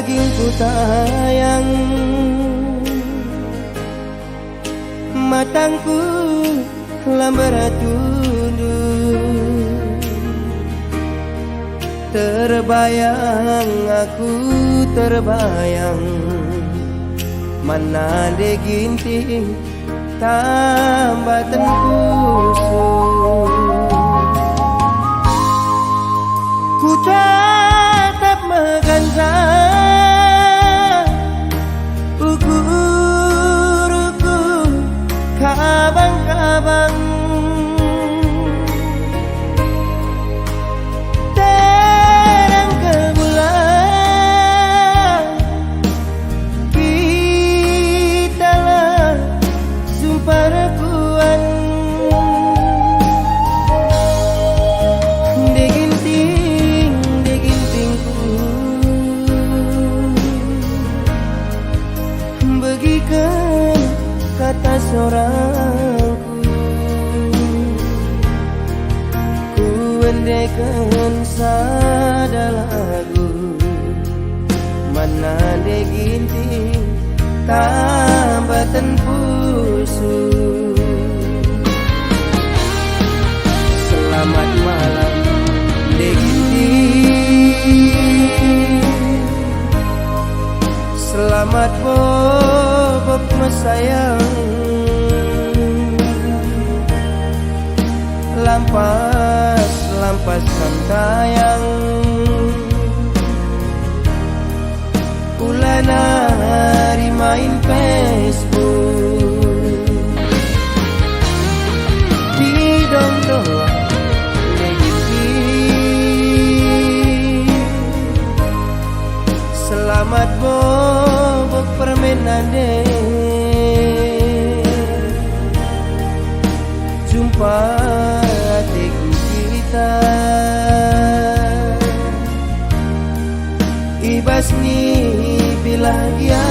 dagingku tayang, matangku lambar tunduk. Terbayang aku terbayang, mana de ginting tambatan kusuk. Ku tatap mengganza ukur-ukur kabang-kabang, terang ke bulan kitalah sumpah rekuan. Bagikan kata seorangku, ku endekan sada lagu, mana de ginting tambatan pusuk. Selamat malam de ginting, selamat bobok sayang, lampas tayang, ulana hari main Facebook di dong-dong selamat bobok permainan deh. Jumpa hatiku kita ibas nih bila dia.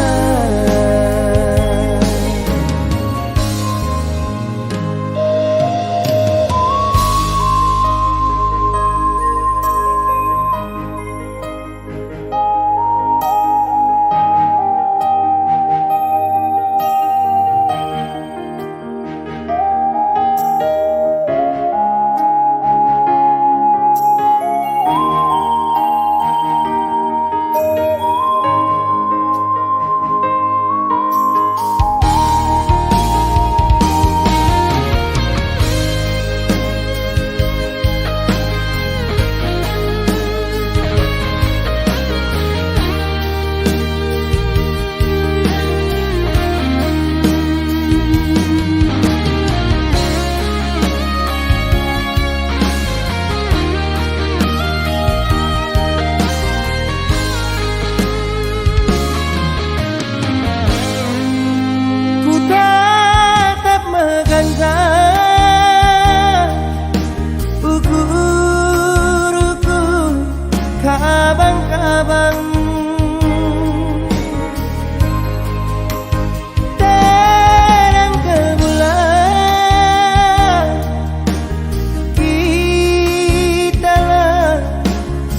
Ukur-ukur kabang-kabang, terang ke bulan kitalah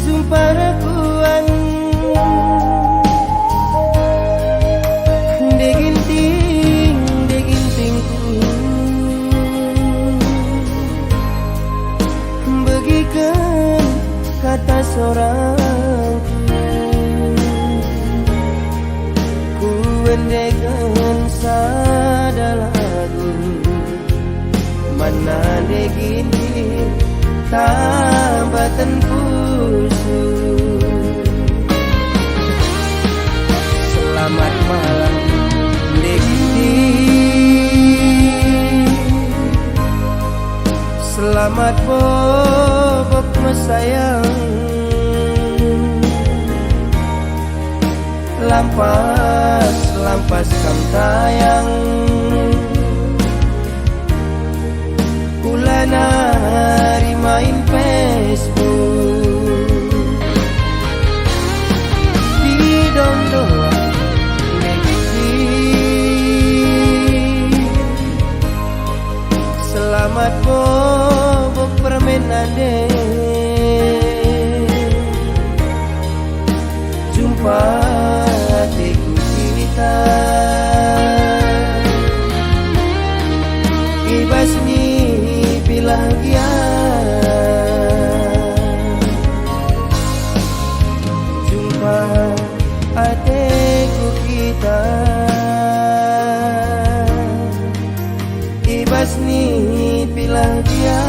sumpah rekuan. Bagikan kata seorangku, ku endekan sada lagu, mana de ginting tambatan pusuk. Selamat malam de ginting, selamat bobok sayang, lampas tayang, ulana hari main Facebook di dong-dong selamat bobok permainan deh. Jumpa Ibas ni bahagia jumpa adekku kita. Ibas ni bahagia